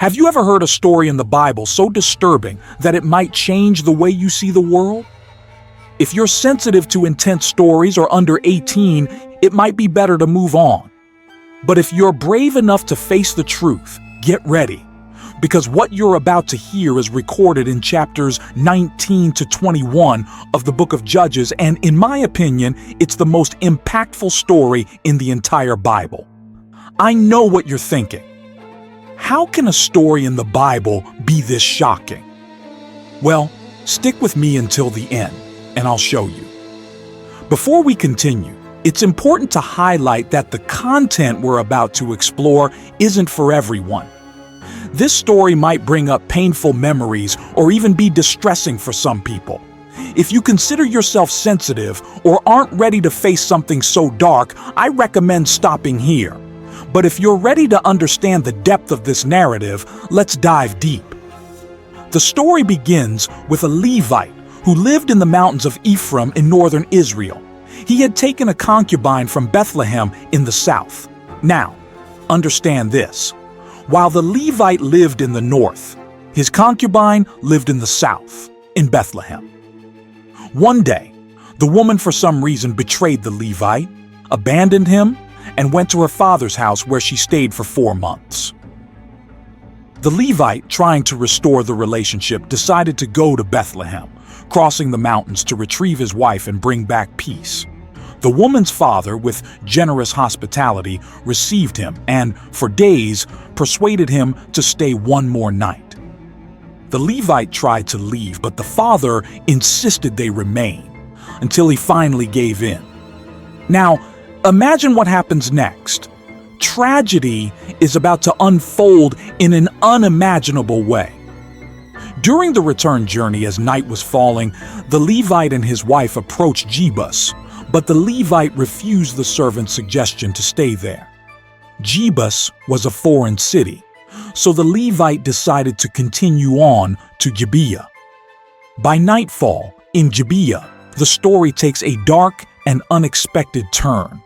Have you ever heard a story in the Bible so disturbing that it might change the way you see the world? If you're sensitive to intense stories or under 18, it might be better to move on. But if you're brave enough to face the truth, get ready. Because what you're about to hear is recorded in chapters 19 to 21 of the book of Judges, and in my opinion, it's the most impactful story in the entire Bible. I know what you're thinking. How can a story in the Bible be this shocking? Well, stick with me until the end, and I'll show you. Before we continue, it's important to highlight that the content we're about to explore isn't for everyone. This story might bring up painful memories or even be distressing for some people. If you consider yourself sensitive or aren't ready to face something so dark, I recommend stopping here. But if you're ready to understand the depth of this narrative, let's dive deep. The story begins with a Levite who lived in the mountains of Ephraim in northern Israel. He had taken a concubine from Bethlehem in the south. Now, understand this. While the Levite lived in the north, his concubine lived in the south, in Bethlehem. One day, the woman for some reason betrayed the Levite, abandoned him, and went to her father's house where she stayed for 4 months. The Levite, trying to restore the relationship, decided to go to Bethlehem, crossing the mountains to retrieve his wife and bring back peace. The woman's father, with generous hospitality, received him and, for days, persuaded him to stay one more night. The Levite tried to leave, but the father insisted they remain, until he finally gave in. Now, imagine what happens next. Tragedy is about to unfold in an unimaginable way. During the return journey, as night was falling, the Levite and his wife approached Jebus, but the Levite refused the servant's suggestion to stay there. Jebus was a foreign city, so the Levite decided to continue on to Gibeah. By nightfall, in Gibeah, the story takes a dark and unexpected turn.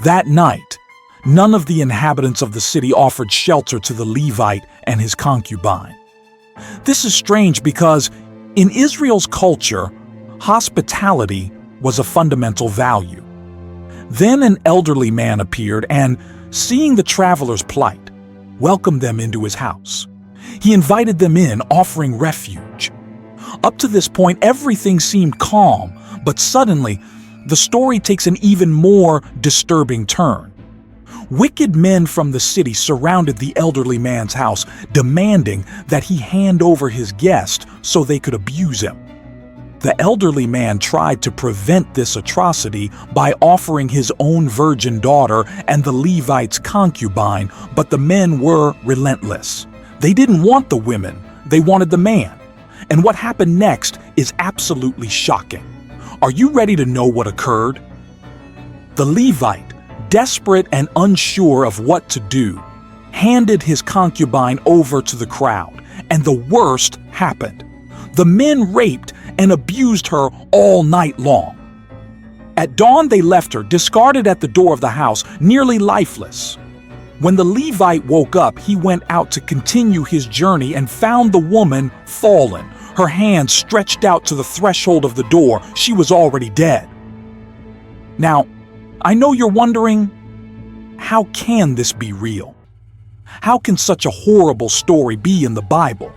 That night, none of the inhabitants of the city offered shelter to the Levite and his concubine. This is strange because, in Israel's culture, hospitality was a fundamental value. Then an elderly man appeared and, seeing the travelers' plight, welcomed them into his house. He invited them in, offering refuge. Up to this point, everything seemed calm, but suddenly, the story takes an even more disturbing turn. Wicked men from the city surrounded the elderly man's house, demanding that he hand over his guest so they could abuse him. The elderly man tried to prevent this atrocity by offering his own virgin daughter and the Levite's concubine, but the men were relentless. They didn't want the women, they wanted the man. And what happened next is absolutely shocking. Are you ready to know what occurred? The Levite, desperate and unsure of what to do, handed his concubine over to the crowd, and the worst happened. The men raped and abused her all night long. At dawn, they left her, discarded at the door of the house, nearly lifeless. When the Levite woke up, he went out to continue his journey and found the woman fallen, her hands stretched out to the threshold of the door. She was already dead. Now, I know you're wondering, how can this be real? How can such a horrible story be in the Bible?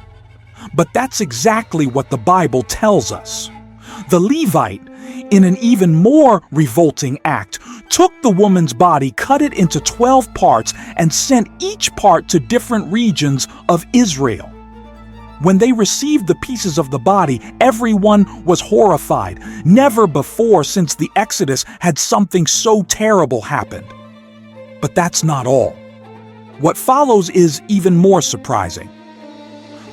But that's exactly what the Bible tells us. The Levite, in an even more revolting act, took the woman's body, cut it into 12 parts, and sent each part to different regions of Israel. When they received the pieces of the body, everyone was horrified. Never before since the Exodus had something so terrible happened. But that's not all. What follows is even more surprising.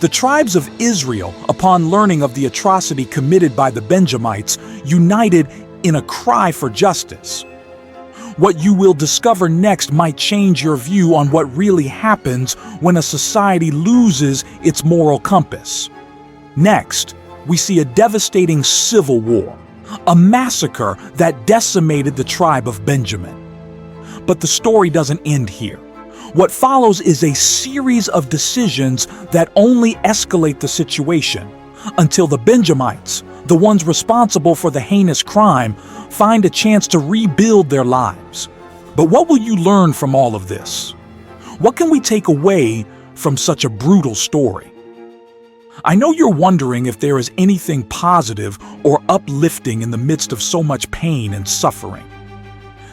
The tribes of Israel, upon learning of the atrocity committed by the Benjamites, united in a cry for justice. What you will discover next might change your view on what really happens when a society loses its moral compass. Next, we see a devastating civil war, a massacre that decimated the tribe of Benjamin. But the story doesn't end here. What follows is a series of decisions that only escalate the situation until the Benjamites, the ones responsible for the heinous crime, find a chance to rebuild their lives. But what will you learn from all of this? What can we take away from such a brutal story? I know you're wondering if there is anything positive or uplifting in the midst of so much pain and suffering.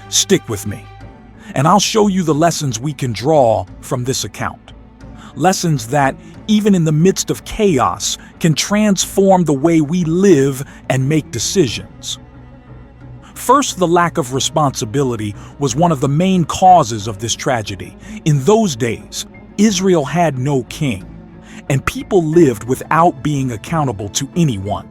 Stick with me, and I'll show you the lessons we can draw from this account. Lessons that, even in the midst of chaos, can transform the way we live and make decisions. First, the lack of responsibility was one of the main causes of this tragedy. In those days, Israel had no king, and people lived without being accountable to anyone.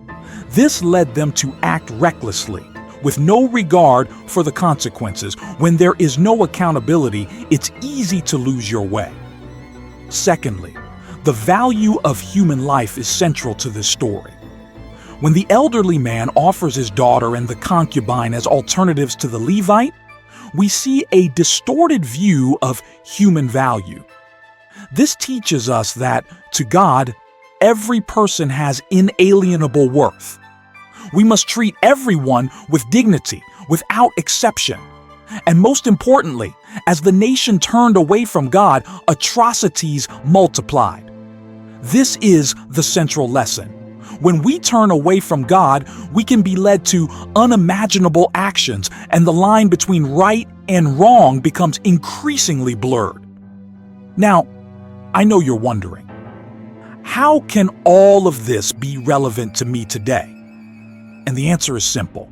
This led them to act recklessly, with no regard for the consequences. When there is no accountability, it's easy to lose your way. Secondly, the value of human life is central to this story. When the elderly man offers his daughter and the concubine as alternatives to the Levite, we see a distorted view of human value. This teaches us that, to God, every person has inalienable worth. We must treat everyone with dignity, without exception. And most importantly, as the nation turned away from God, atrocities multiplied. This is the central lesson. When we turn away from God, we can be led to unimaginable actions, and the line between right and wrong becomes increasingly blurred. Now, I know you're wondering, how can all of this be relevant to me today? And the answer is simple.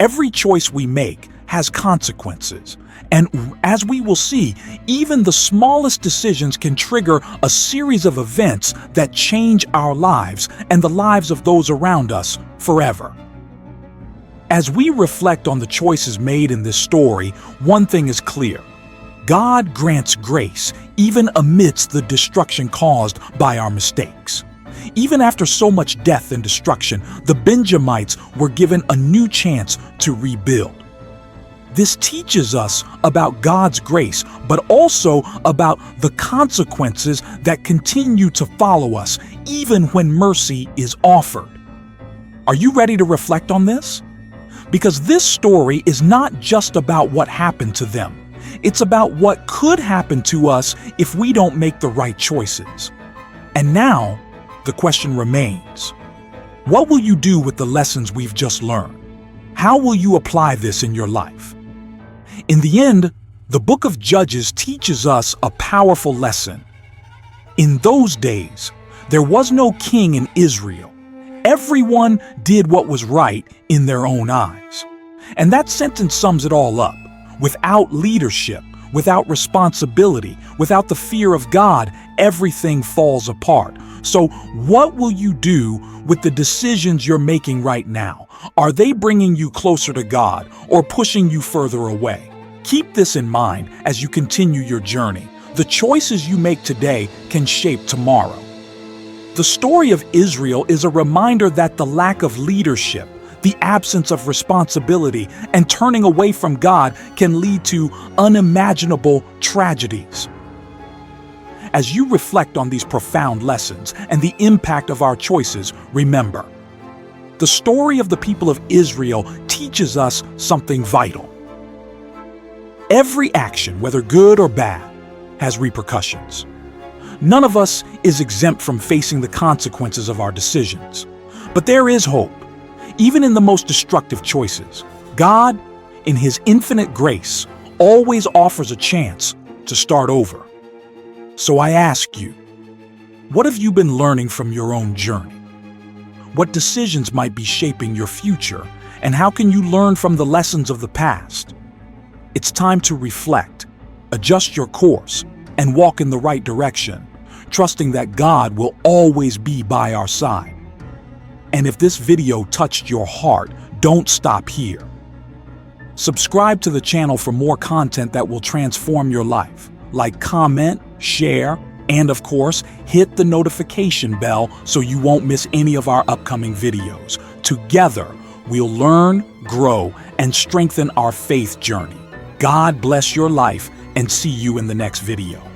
Every choice we make has consequences, and as we will see, even the smallest decisions can trigger a series of events that change our lives and the lives of those around us forever. As we reflect on the choices made in this story, one thing is clear. God grants grace even amidst the destruction caused by our mistakes. Even after so much death and destruction, the Benjamites were given a new chance to rebuild. This teaches us about God's grace, but also about the consequences that continue to follow us, even when mercy is offered. Are you ready to reflect on this? Because this story is not just about what happened to them. It's about what could happen to us if we don't make the right choices. And now, the question remains. What will you do with the lessons we've just learned? How will you apply this in your life? In the end, the book of Judges teaches us a powerful lesson. In those days, there was no king in Israel. Everyone did what was right in their own eyes. And that sentence sums it all up. Without leadership, without responsibility, without the fear of God, everything falls apart. So what will you do with the decisions you're making right now? Are they bringing you closer to God or pushing you further away? Keep this in mind as you continue your journey. The choices you make today can shape tomorrow. The story of Israel is a reminder that the lack of leadership, the absence of responsibility, and turning away from God can lead to unimaginable tragedies. As you reflect on these profound lessons and the impact of our choices, remember, the story of the people of Israel teaches us something vital. Every action, whether good or bad, has repercussions. None of us is exempt from facing the consequences of our decisions. But there is hope. Even in the most destructive choices, God, in His infinite grace, always offers a chance to start over. So I ask you, what have you been learning from your own journey? What decisions might be shaping your future, and how can you learn from the lessons of the past? It's time to reflect, adjust your course, and walk in the right direction, trusting that God will always be by our side. And if this video touched your heart, don't stop here. Subscribe to the channel for more content that will transform your life. Like, comment, share, and of course, hit the notification bell so you won't miss any of our upcoming videos. Together, we'll learn, grow, and strengthen our faith journey. God bless your life, and see you in the next video.